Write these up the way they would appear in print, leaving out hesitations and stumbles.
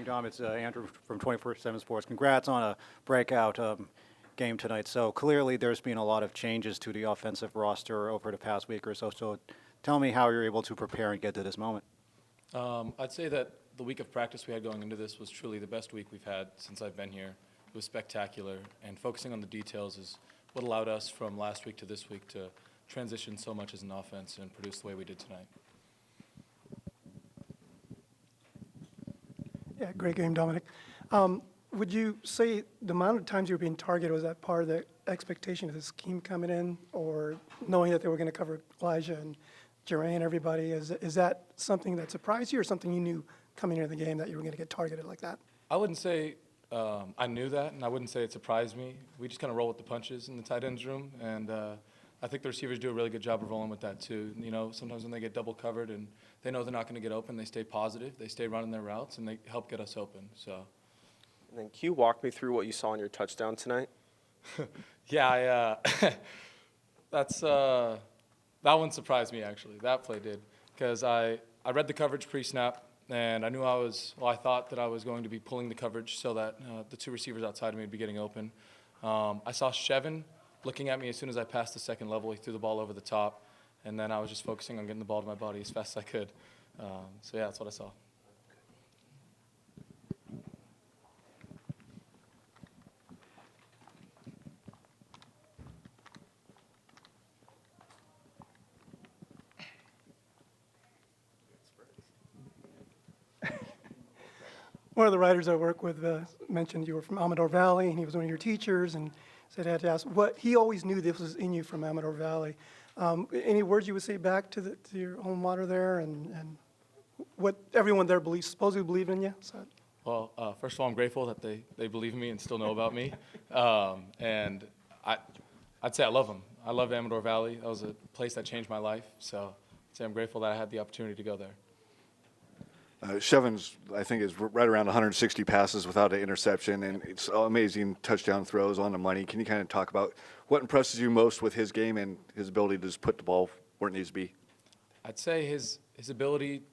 evening, Dom. It's Andrew from 24/7 Sports. Congrats on a breakout game tonight. So clearly there's been a lot of changes to the offensive roster over the past week or so. So tell me how you're able to prepare and get to this moment. I'd say that the week of practice we had going into this was truly the best week we've had since I've been here. It was spectacular, and focusing on the details is what allowed us from last week to this week to transition so much as an offense and produce the way we did tonight. Yeah, great game, Dominic. Would you say the amount of times you were being targeted, was that part of the expectation of the scheme coming in, or knowing that they were going to cover Elijah and Jermaine and everybody? Is that something that surprised you, or something you knew coming into the game that you were going to get targeted like that? I wouldn't say I knew that, and I wouldn't say it surprised me. We just kind of roll with the punches in the tight ends room, and I think the receivers do a really good job of rolling with that too. You know, sometimes when they get double covered and they know they're not going to get open, they stay positive, they stay running their routes, and they help get us open. So. And then can you walk me through what you saw on your touchdown tonight? Yeah, that one surprised me actually. That play did, because I read the coverage pre-snap, and I knew I thought that I was going to be pulling the coverage so that the two receivers outside of me would be getting open. I saw Shevin looking at me as soon as I passed the second level. He threw the ball over the top, and then I was just focusing on getting the ball to my body as fast as I could. So yeah, that's what I saw. One of the writers I work with mentioned you were from Amador Valley, and he was one of your teachers, and said I had to ask what he always knew this was in you from Amador Valley. Any words you would say back to your alma mater there, and what everyone there supposedly believed in you? So. Well, first of all, I'm grateful that they believe in me and still know about me, and I'd say I love them. I love Amador Valley. That was a place that changed my life, so I'd say I'm grateful that I had the opportunity to go there. Shevin's, I think, is right around 160 passes without an interception, and it's amazing touchdown throws on the money. Can you kind of talk about what impresses you most with his game and his ability to just put the ball where it needs to be? I'd say his ability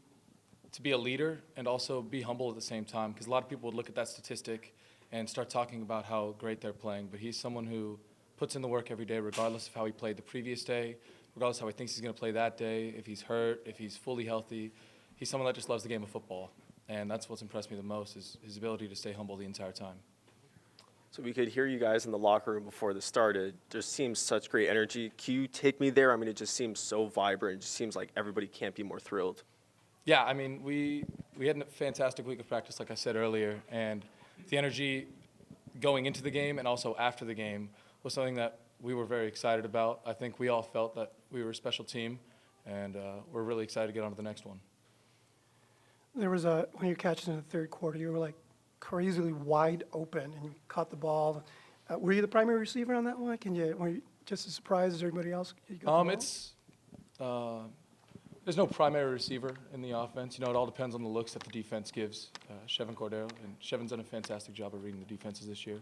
to be a leader and also be humble at the same time, because a lot of people would look at that statistic and start talking about how great they're playing, but he's someone who puts in the work every day regardless of how he played the previous day, regardless of how he thinks he's going to play that day, if he's hurt, if he's fully healthy. He's someone that just loves the game of football, and that's what's impressed me the most is his ability to stay humble the entire time. So we could hear you guys in the locker room before this started. There seems such great energy. Can you take me there? I mean, it just seems so vibrant. It just seems like everybody can't be more thrilled. Yeah, I mean, we had a fantastic week of practice, like I said earlier, and the energy going into the game and also after the game was something that we were very excited about. I think we all felt that we were a special team, and we're really excited to get on to the next one. There was when you catches in the third quarter, you were like crazily wide open, and you caught the ball. Were you the primary receiver on that one? Were you just as surprised as everybody else? There's no primary receiver in the offense. You know, it all depends on the looks that the defense gives Shevin Cordero, and Shevin's done a fantastic job of reading the defenses this year.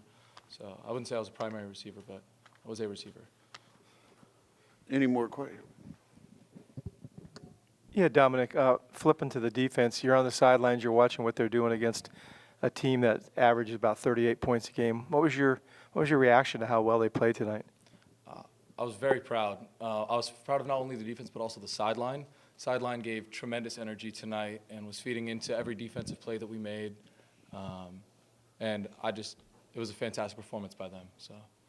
So I wouldn't say I was a primary receiver, but I was a receiver. Any more questions? Yeah, Dominic, flipping to the defense, you're on the sidelines, you're watching what they're doing against a team that averages about 38 points a game. What was your reaction to how well they played tonight? I was very proud. I was proud of not only the defense but also the sideline. Sideline gave tremendous energy tonight and was feeding into every defensive play that we made. And it was a fantastic performance by them. So.